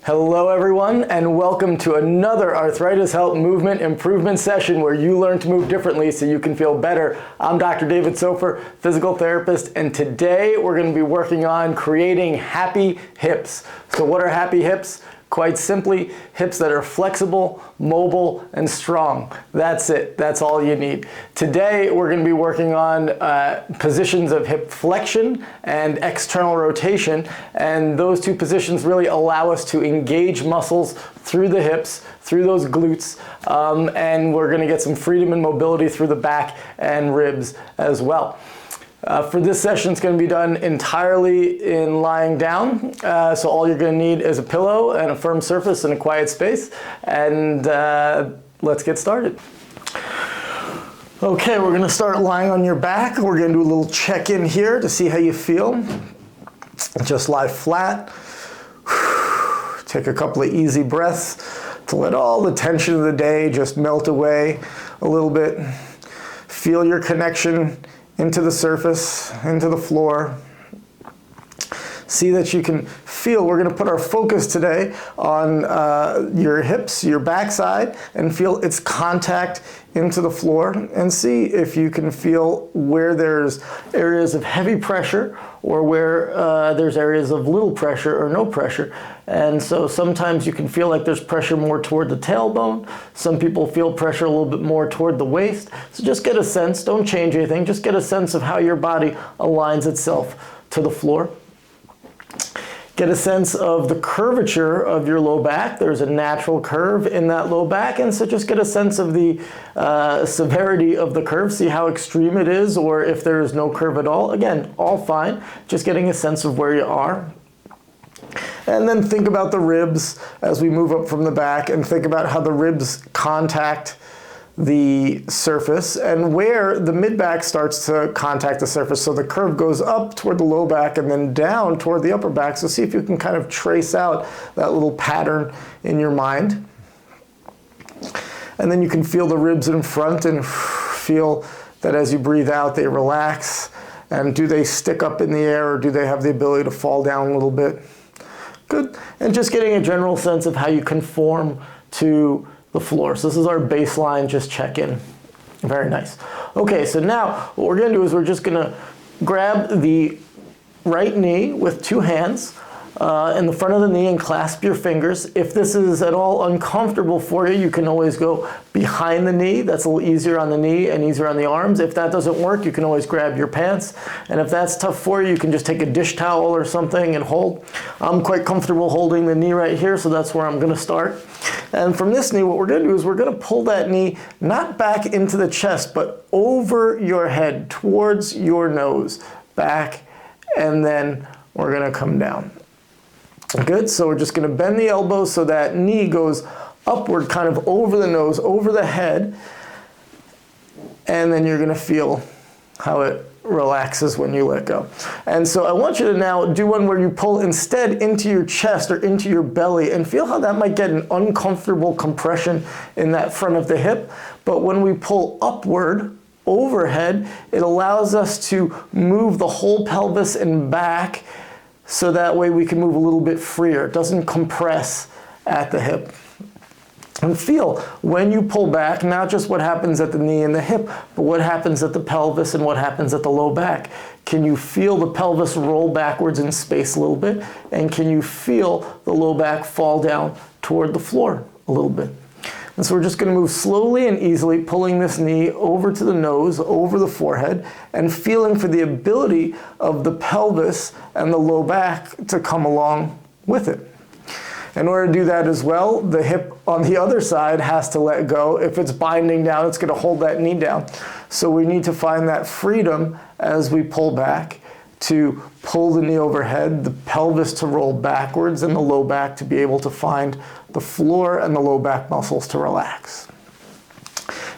Hello everyone, and welcome to another Arthritis Help Movement Improvement session where you learn to move differently so you can feel better. I'm Dr. David Sofer, physical therapist, and today we're going to be working on creating happy hips. So what are happy hips? Quite simply, hips that are flexible, mobile, and strong. That's it. That's all you need. Today, we're going to be working on positions of hip flexion and external rotation, and those two positions really allow us to engage muscles through the hips, through those glutes, and we're going to get some freedom and mobility through the back and ribs as well. For this session, it's going to be done entirely in lying down. So all you're going to need is a pillow and a firm surface and a quiet space. And let's get started. Okay, we're going to start lying on your back. We're going to do a little check-in here to see how you feel. Just lie flat. Take a couple of easy breaths to let all the tension of the day just melt away a little bit. Feel your connection into the surface, into the floor. See that you can feel. We're going to put our focus today on your hips, your backside, and feel its contact into the floor, and see if you can feel where there's areas of heavy pressure or where there's areas of little pressure or no pressure. And so sometimes you can feel like there's pressure more toward the tailbone. Some people feel pressure a little bit more toward the waist. So just get a sense, don't change anything, just get a sense of how your body aligns itself to the floor. Get a sense of the curvature of your low back. There's a natural curve in that low back, and so just get a sense of the severity of the curve. See how extreme it is, or if there is no curve at all. Again, all fine. Just getting a sense of where you are. And then think about the ribs as we move up from the back, and think about how the ribs contact the surface and where the mid-back starts to contact the surface. So the curve goes up toward the low back and then down toward the upper back. So see if you can kind of trace out that little pattern in your mind. And then you can feel the ribs in front and feel that as you breathe out, they relax. And do they stick up in the air, or do they have the ability to fall down a little bit? Good. And just getting a general sense of how you conform to the floor. So this is our baseline, just check in. Very nice. Okay, so now what we're going to do is we're just going to grab the right knee with two hands in the front of the knee and clasp your fingers. If this is at all uncomfortable for you, you can always go behind the knee. That's a little easier on the knee and easier on the arms. If that doesn't work, you can always grab your pants. And if that's tough for you, you can just take a dish towel or something and hold. I'm quite comfortable holding the knee right here, so that's where I'm going to start. And from this knee, what we're going to do is we're going to pull that knee not back into the chest, but over your head, towards your nose, back, and then we're going to come down. Good, so we're just going to bend the elbows so that knee goes upward, kind of over the nose, over the head, and then you're going to feel how it relaxes when you let go. And so I want you to now do one where you pull instead into your chest or into your belly, and feel how that might get an uncomfortable compression in that front of the hip. But when we pull upward, overhead, it allows us to move the whole pelvis and back, so that way we can move a little bit freer. It doesn't compress at the hip. And feel when you pull back, not just what happens at the knee and the hip, but what happens at the pelvis and what happens at the low back. Can you feel the pelvis roll backwards in space a little bit? And can you feel the low back fall down toward the floor a little bit? And so we're just going to move slowly and easily, pulling this knee over to the nose, over the forehead, and feeling for the ability of the pelvis and the low back to come along with it. In order to do that as well, the hip on the other side has to let go. If it's binding down, it's going to hold that knee down. So we need to find that freedom as we pull back to pull the knee overhead, the pelvis to roll backwards, and the low back to be able to find the floor and the low back muscles to relax.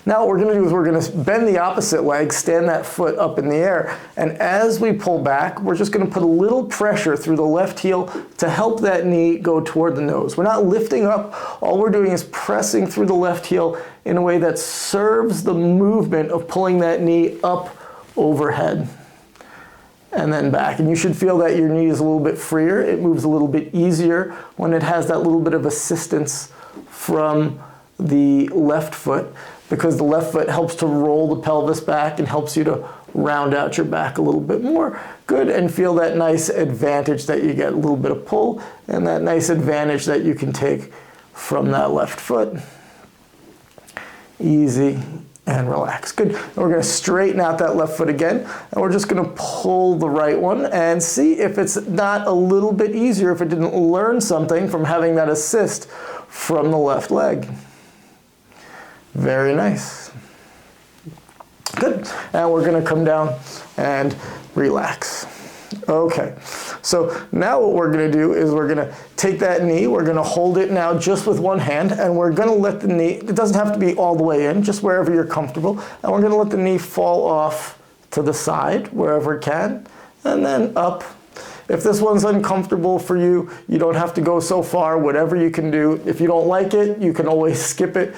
Now what we're going to do is we're going to bend the opposite leg, stand that foot up in the air, and as we pull back, we're just going to put a little pressure through the left heel to help that knee go toward the nose. We're not lifting up. All we're doing is pressing through the left heel in a way that serves the movement of pulling that knee up overhead. and then back. And you should feel that your knee is a little bit freer. It moves a little bit easier when it has that little bit of assistance from the left foot, because the left foot helps to roll the pelvis back and helps you to round out your back a little bit more. Good, and feel that nice advantage that you get, a little bit of pull, and that nice advantage that you can take from that left foot. Easy and relax. Good. And we're going to straighten out that left foot again, and we're just going to pull the right one and see if it's not a little bit easier, if it didn't learn something from having that assist from the left leg. Very nice. Good. And we're going to come down and relax. Okay, so now what we're going to do is we're going to take that knee, we're going to hold it now just with one hand, and we're going to let the knee, it doesn't have to be all the way in, just wherever you're comfortable, and we're going to let the knee fall off to the side wherever it can, and then up. If this one's uncomfortable for you, you don't have to go so far, whatever you can do. If you don't like it, you can always skip it.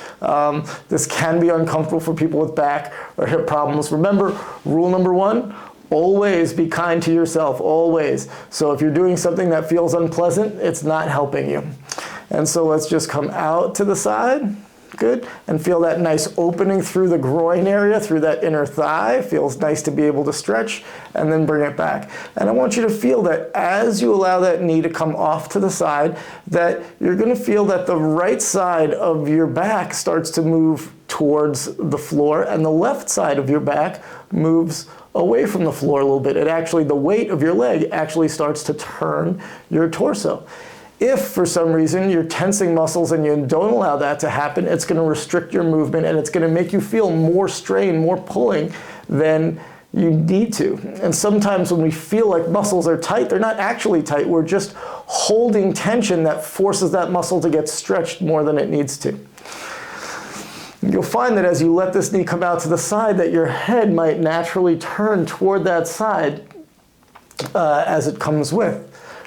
This can be uncomfortable for people with back or hip problems. Remember, rule number one, always be kind to yourself, always. So if you're doing something that feels unpleasant, it's not helping you. And so let's just come out to the side. Good. And feel that nice opening through the groin area, through that inner thigh. Feels nice to be able to stretch, and then bring it back. And I want you to feel that as you allow that knee to come off to the side, that you're going to feel that the right side of your back starts to move towards the floor, and the left side of your back moves away from the floor a little bit. It actually, the weight of your leg actually starts to turn your torso. If for some reason you're tensing muscles and you don't allow that to happen, it's going to restrict your movement, and it's going to make you feel more strain, more pulling than you need to. And sometimes when we feel like muscles are tight, they're not actually tight. We're just holding tension that forces that muscle to get stretched more than it needs to. You'll find that as you let this knee come out to the side, that your head might naturally turn toward that side as it comes with.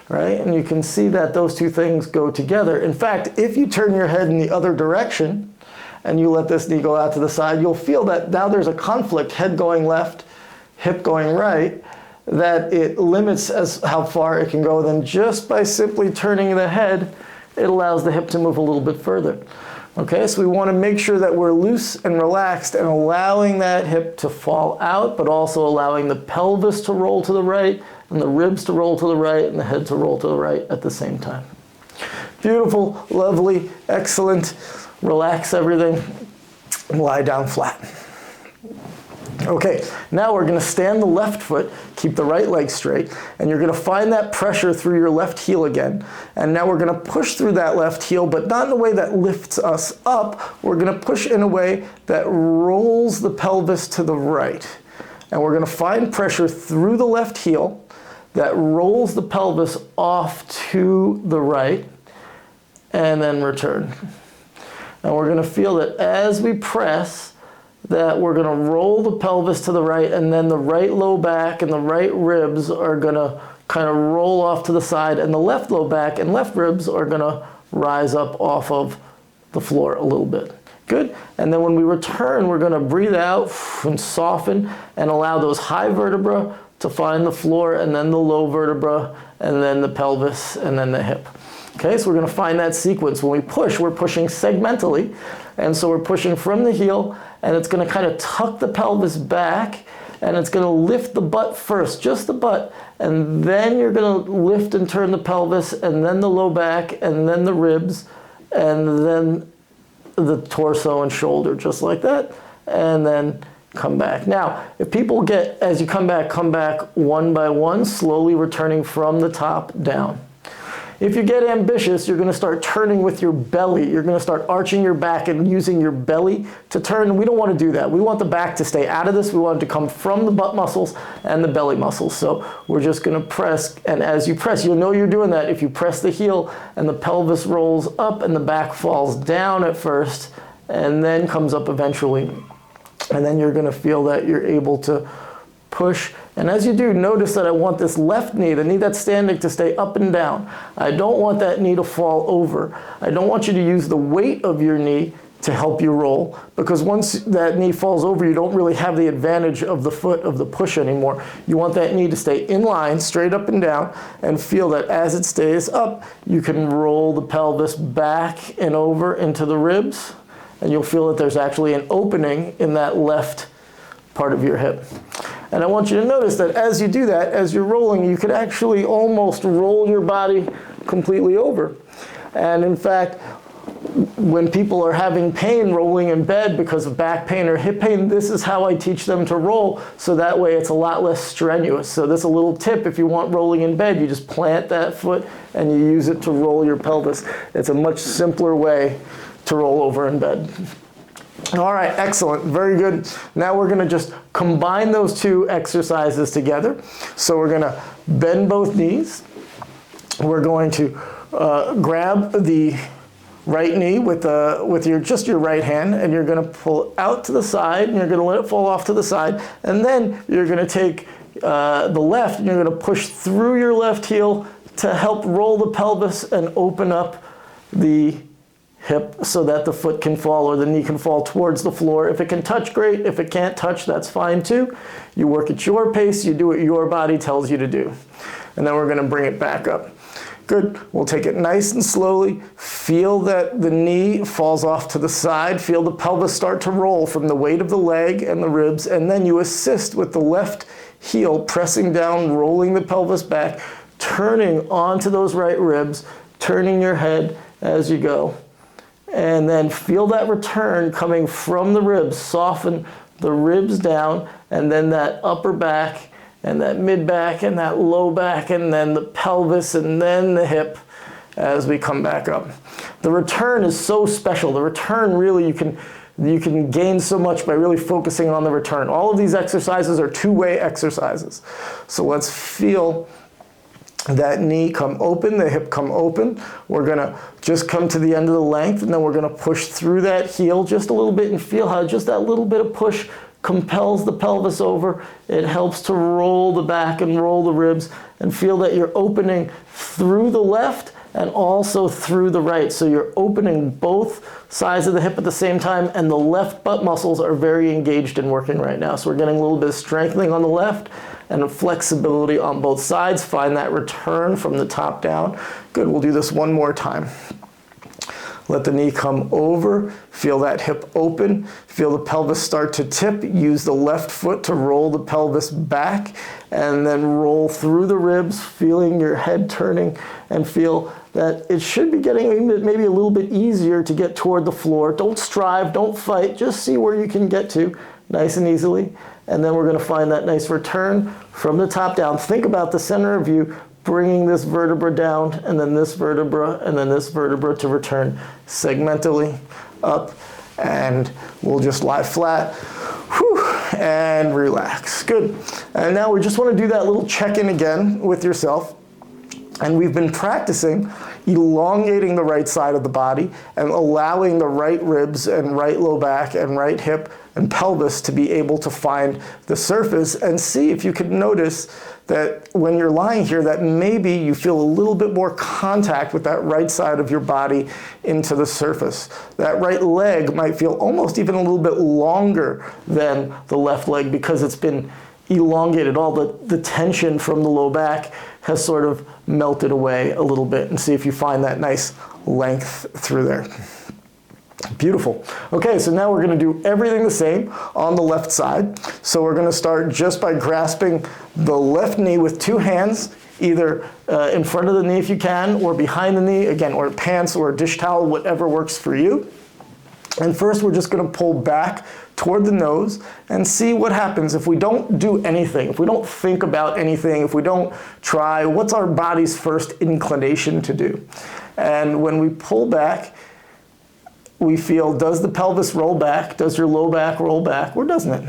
Right? And you can see that those two things go together. In fact, if you turn your head in the other direction and you let this knee go out to the side, you'll feel that now there's a conflict, head going left, hip going right, that it limits as how far it can go. Then just by simply turning the head, it allows the hip to move a little bit further. Okay, so we want to make sure that we're loose and relaxed and allowing that hip to fall out, but also allowing the pelvis to roll to the right, and the ribs to roll to the right, and the head to roll to the right at the same time. Beautiful, lovely, excellent. Relax everything. Lie down flat. Okay, now we're going to stand the left foot, keep the right leg straight, and you're going to find that pressure through your left heel again. And now we're going to push through that left heel, but not in a way that lifts us up. We're going to push in a way that rolls the pelvis to the right. And we're going to find pressure through the left heel that rolls the pelvis off to the right, and then return. And we're going to feel that as we press, that we're going to roll the pelvis to the right, and then the right low back and the right ribs are going to kind of roll off to the side, and the left low back and left ribs are going to rise up off of the floor a little bit. Good. And then when we return, we're going to breathe out and soften and allow those high vertebrae to find the floor, and then the low vertebra, and then the pelvis, and then the hip. Okay, so we're going to find that sequence. When we push, we're pushing segmentally, and so we're pushing from the heel, and it's going to kind of tuck the pelvis back, and it's going to lift the butt first, just the butt, and then you're going to lift and turn the pelvis, and then the low back, and then the ribs, and then the torso and shoulder, just like that, and then come back. Now, if people get, as you come back one by one, slowly returning from the top down. If you get ambitious, you're going to start turning with your belly. You're going to start arching your back and using your belly to turn. We don't want to do that. We want the back to stay out of this. We want it to come from the butt muscles and the belly muscles. So we're just going to press, and as you press, you'll know you're doing that if you press the heel and the pelvis rolls up and the back falls down at first and then comes up eventually. And then you're going to feel that you're able to push. And as you do, notice that I want this left knee, the knee that's standing, to stay up and down. I don't want that knee to fall over. I don't want you to use the weight of your knee to help you roll, because once that knee falls over, you don't really have the advantage of the foot of the push anymore. You want that knee to stay in line, straight up and down, and feel that as it stays up, you can roll the pelvis back and over into the ribs, and you'll feel that there's actually an opening in that left part of your hip. And I want you to notice that as you do that, as you're rolling, you could actually almost roll your body completely over. And in fact, when people are having pain rolling in bed because of back pain or hip pain, this is how I teach them to roll, so that way it's a lot less strenuous. So this is a little tip: if you want rolling in bed, you just plant that foot and you use it to roll your pelvis. It's a much simpler way to roll over in bed. All right, excellent, very good. Now we're gonna just combine those two exercises together. So we're gonna bend both knees. We're going to grab the right knee with just your right hand, and you're going to pull out to the side, and you're going to let it fall off to the side, and then you're going to take the left, and you're going to push through your left heel to help roll the pelvis and open up the hip so that the foot can fall or the knee can fall towards the floor. If it can touch, great. If it can't touch, that's fine too. You work at your pace, you do what your body tells you to do. And then we're going to bring it back up. Good. We'll take it nice and slowly. Feel that the knee falls off to the side. Feel the pelvis start to roll from the weight of the leg and the ribs, and then you assist with the left heel, pressing down, rolling the pelvis back, turning onto those right ribs, turning your head as you go. And then feel that return coming from the ribs. Soften the ribs down, and then that upper back, and that mid back, and that low back, and then the pelvis, and then the hip as we come back up. The return is so special. The return, really, you can gain so much by really focusing on the return. All of these exercises are two-way exercises. So let's feel that knee come open, the hip come open. We're gonna just come to the end of the length, and then we're gonna push through that heel just a little bit and feel how just that little bit of push compels the pelvis over. It helps to roll the back and roll the ribs, and feel that you're opening through the left and also through the right. So you're opening both sides of the hip at the same time, and the left butt muscles are very engaged in working right now. So we're getting a little bit of strengthening on the left and a flexibility on both sides. Find that return from the top down. Good, we'll do this one more time. Let the knee come over, feel that hip open, feel the pelvis start to tip, use the left foot to roll the pelvis back, and then roll through the ribs, feeling your head turning, and feel that it should be getting maybe a little bit easier to get toward the floor. Don't strive, don't fight, just see where you can get to nice and easily. And then we're gonna find that nice return from the top down. Think about the center of you bringing this vertebra down, and then this vertebra, and then this vertebra to return segmentally up, and we'll just lie flat. Whew, and relax. Good. And now we just want to do that little check-in again with yourself. And we've been practicing elongating the right side of the body and allowing the right ribs and right low back and right hip and pelvis to be able to find the surface, and see if you can notice that when you're lying here, that maybe you feel a little bit more contact with that right side of your body into the surface. That right leg might feel almost even a little bit longer than the left leg because it's been elongated. All the tension from the low back has sort of melted away a little bit, and see if you find that nice length through there. Beautiful. Okay, so now we're going to do everything the same on the left side. So we're going to start just by grasping the left knee with two hands, either in front of the knee if you can, or behind the knee, again, or pants or a dish towel, whatever works for you. And first we're just going to pull back toward the nose and see what happens if we don't do anything, if we don't think about anything, if we don't try. What's our body's first inclination to do? And when we pull back, we feel, does the pelvis roll back? Does your low back roll back, or doesn't it?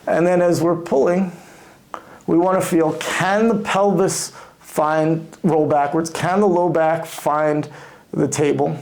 And then as we're pulling, we want to feel, can the pelvis roll backwards? Can the low back find the table?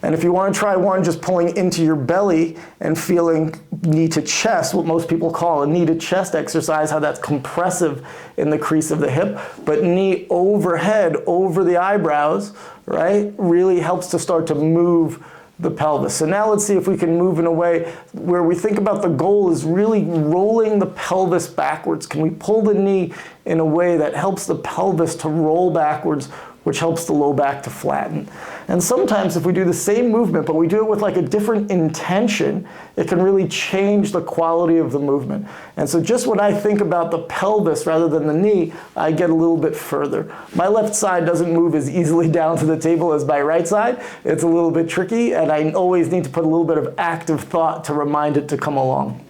And if you want to try one, just pulling into your belly and feeling knee to chest, what most people call a knee to chest exercise, how that's compressive in the crease of the hip, but knee overhead, over the eyebrows, right, really helps to start to move the pelvis. So now let's see if we can move in a way where we think about the goal is really rolling the pelvis backwards. Can we pull the knee in a way that helps the pelvis to roll backwards, which helps the low back to flatten? And sometimes if we do the same movement, but we do it with like a different intention, it can really change the quality of the movement. And so just when I think about the pelvis rather than the knee, I get a little bit further. My left side doesn't move as easily down to the table as my right side. It's a little bit tricky, and I always need to put a little bit of active thought to remind it to come along.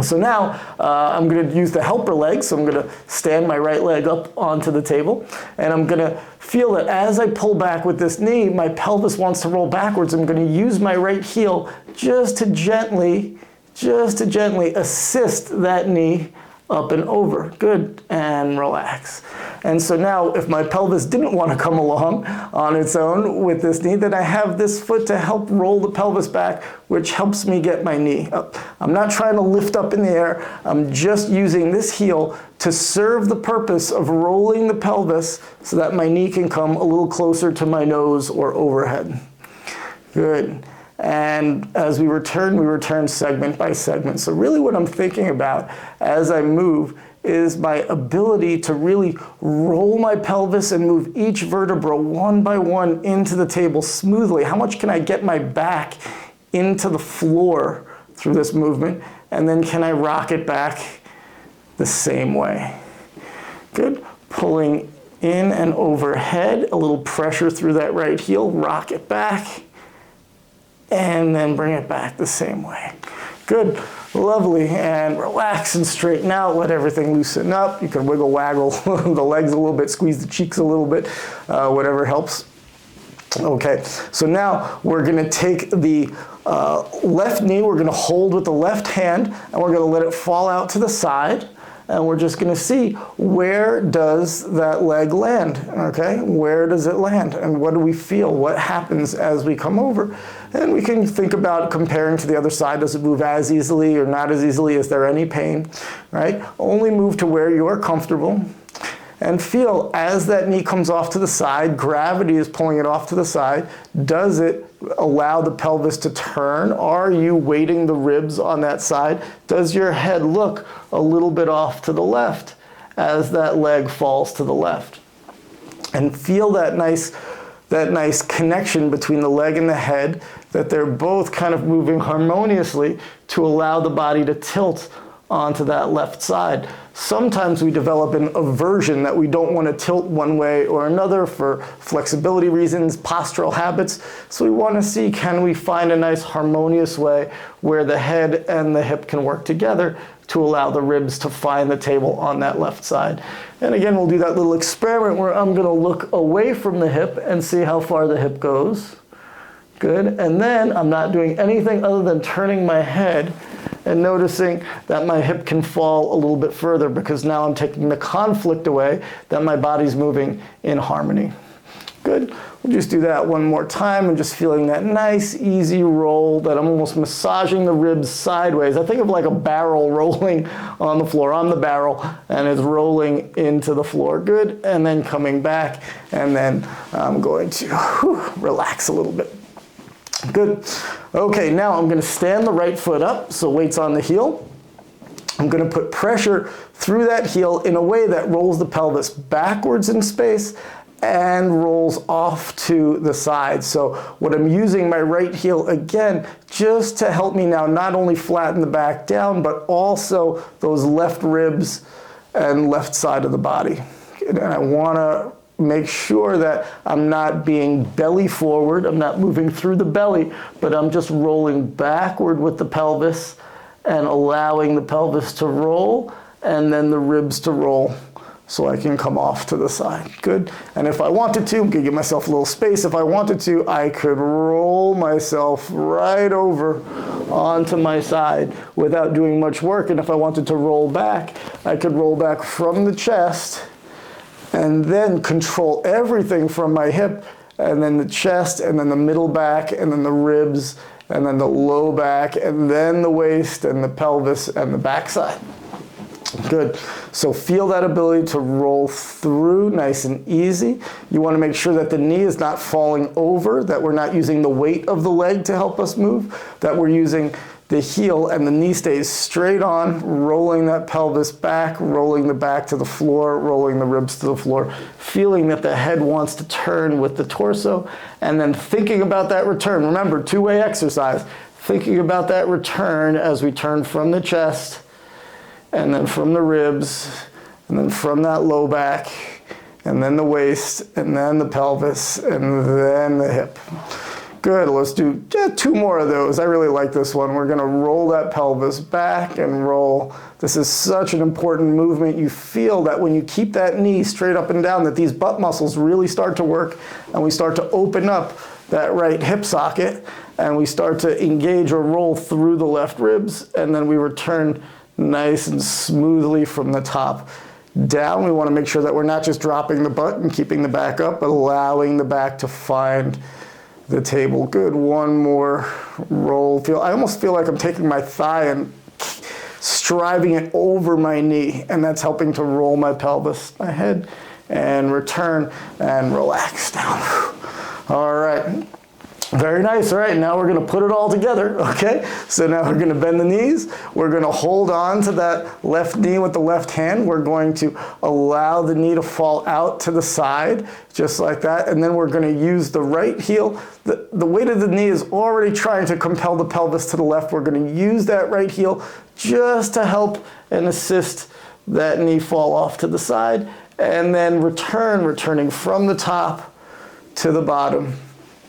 So now I'm going to use the helper leg, so I'm going to stand my right leg up onto the table, and I'm going to feel that as I pull back with this knee, my pelvis wants to roll backwards. I'm going to use my right heel just to gently assist that knee up and over. Good, and relax. And so now if my pelvis didn't want to come along on its own with this knee, then I have this foot to help roll the pelvis back, which helps me get my knee up. I'm not trying to lift up in the air. I'm just using this heel to serve the purpose of rolling the pelvis so that my knee can come a little closer to my nose or overhead. Good. And as we return segment by segment. So really what I'm thinking about as I move is my ability to really roll my pelvis and move each vertebra one by one into the table smoothly. How much can I get my back into the floor through this movement? And then can I rock it back the same way? Good. Pulling in and overhead, a little pressure through that right heel, rock it back, and then bring it back the same way. Good, lovely, and relax and straighten out, let everything loosen up. You can wiggle, waggle the legs a little bit, squeeze the cheeks a little bit, whatever helps. Okay, so now we're gonna take the left knee, we're gonna hold with the left hand, and we're gonna let it fall out to the side. And we're just going to see, where does that leg land, okay? Where does it land? And what do we feel? What happens as we come over? And we can think about comparing to the other side. Does it move as easily or not as easily? Is there any pain, right? Only move to where you're comfortable. And feel as that knee comes off to the side, gravity is pulling it off to the side. Does it allow the pelvis to turn? Are you weighting the ribs on that side? Does your head look a little bit off to the left as that leg falls to the left? And feel that nice connection between the leg and the head, that they're both kind of moving harmoniously to allow the body to tilt onto that left side. Sometimes we develop an aversion that we don't want to tilt one way or another for flexibility reasons, postural habits. So we want to see, can we find a nice harmonious way where the head and the hip can work together to allow the ribs to find the table on that left side. And again, we'll do that little experiment where I'm going to look away from the hip and see how far the hip goes. Good. And then I'm not doing anything other than turning my head and noticing that my hip can fall a little bit further, because now I'm taking the conflict away, that my body's moving in harmony. Good. We'll just do that one more time and just feeling that nice, easy roll, that I'm almost massaging the ribs sideways. I think of like a barrel rolling on the floor. I'm the barrel, and it's rolling into the floor. Good. And then coming back, and then I'm going to relax a little bit. Good. Okay, now I'm going to stand the right foot up, so weight's on the heel. I'm going to put pressure through that heel in a way that rolls the pelvis backwards in space and rolls off to the side. So what I'm using my right heel again, just to help me now not only flatten the back down, but also those left ribs and left side of the body. And I want to make sure that I'm not being belly forward, I'm not moving through the belly, but I'm just rolling backward with the pelvis and allowing the pelvis to roll and then the ribs to roll so I can come off to the side. Good. And if I wanted to, I'm going to give myself a little space. If I wanted to, I could roll myself right over onto my side without doing much work. And if I wanted to roll back, I could roll back from the chest and then control everything from my hip and then the chest, and then the middle back, and then the ribs, and then the low back, and then the waist, and the pelvis, and the backside. Good. So feel that ability to roll through nice and easy. You want to make sure that the knee is not falling over, that we're not using the weight of the leg to help us move, that we're using the heel and the knee stays straight on, rolling that pelvis back, rolling the back to the floor, rolling the ribs to the floor, feeling that the head wants to turn with the torso, and then thinking about that return. Remember, two-way exercise. Thinking about that return as we turn from the chest, and then from the ribs, and then from that low back, and then the waist, and then the pelvis, and then the hip. Good, let's do two more of those. I really like this one. We're gonna roll that pelvis back and roll. This is such an important movement. You feel that when you keep that knee straight up and down, that these butt muscles really start to work, and we start to open up that right hip socket, and we start to engage or roll through the left ribs, and then we return nice and smoothly from the top down. We wanna make sure that we're not just dropping the butt and keeping the back up, but allowing the back to find the table. Good, one more roll. I almost feel like I'm taking my thigh and striving it over my knee, and that's helping to roll my pelvis, my head, and return and relax down. All right. Very nice. All right, now we're going to put it all together, okay? So now we're going to bend the knees. We're going to hold on to that left knee with the left hand. We're going to allow the knee to fall out to the side, just like that. And then we're going to use the right heel. The weight of the knee is already trying to compel the pelvis to the left. We're going to use that right heel just to help and assist that knee fall off to the side. And then returning from the top to the bottom.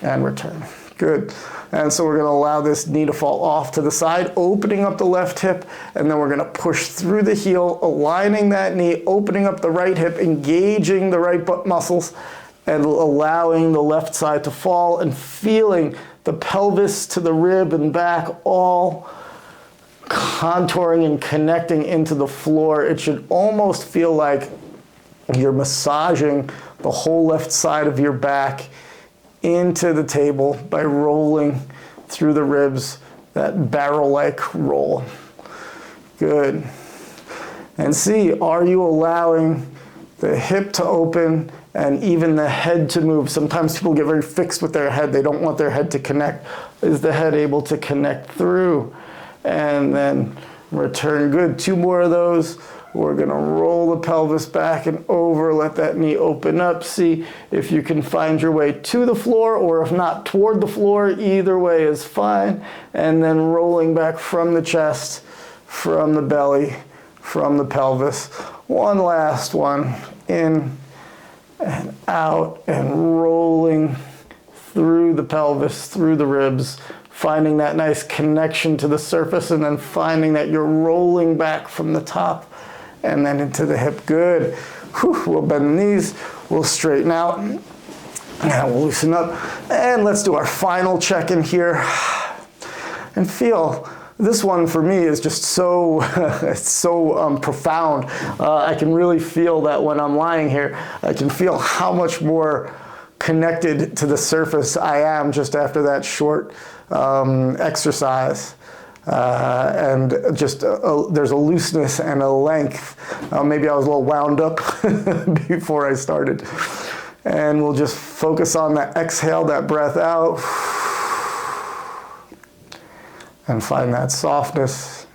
And return. Good. And so we're going to allow this knee to fall off to the side, opening up the left hip, and then we're going to push through the heel, aligning that knee, opening up the right hip, engaging the right butt muscles, and allowing the left side to fall, and feeling the pelvis to the rib and back all contouring and connecting into the floor. It should almost feel like you're massaging the whole left side of your back into the table by rolling through the ribs, that barrel-like roll. Good. And see, are you allowing the hip to open and even the head to move? Sometimes people get very fixed with their head. They don't want their head to connect. Is the head able to connect through? And then return. Good. Two more of those. We're going to roll the pelvis back and over, let that knee open up. See if you can find your way to the floor, or if not, toward the floor. Either way is fine. And then rolling back from the chest, from the belly, from the pelvis. One last one. In and out, and rolling through the pelvis, through the ribs, finding that nice connection to the surface, and then finding that you're rolling back from the top and then into the hip. Good. Whew. We'll bend the knees, we'll straighten out, and we'll loosen up. And let's do our final check-in here. And feel, this one for me is just so, it's so profound. I can really feel that when I'm lying here, I can feel how much more connected to the surface I am just after that short exercise. And just there's a looseness and a length. Maybe I was a little wound up before I started. And we'll just focus on that exhale, that breath out. And find that softness.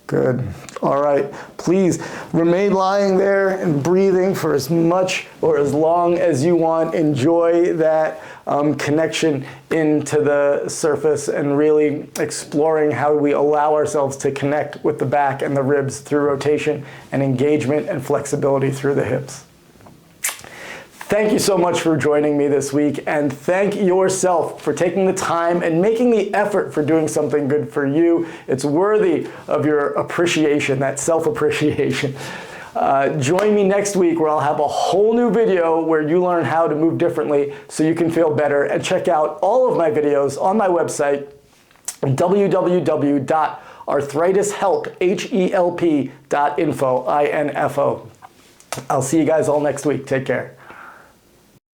Good. All right. Please remain lying there and breathing for as much or as long as you want. Enjoy that connection into the surface and really exploring how we allow ourselves to connect with the back and the ribs through rotation and engagement and flexibility through the hips. Thank you so much for joining me this week, and thank yourself for taking the time and making the effort for doing something good for you. It's worthy of your appreciation, that self-appreciation. Join me next week where I'll have a whole new video where you learn how to move differently so you can feel better, and check out all of my videos on my website, www.arthritishelp.info. I'll see you guys all next week. Take care.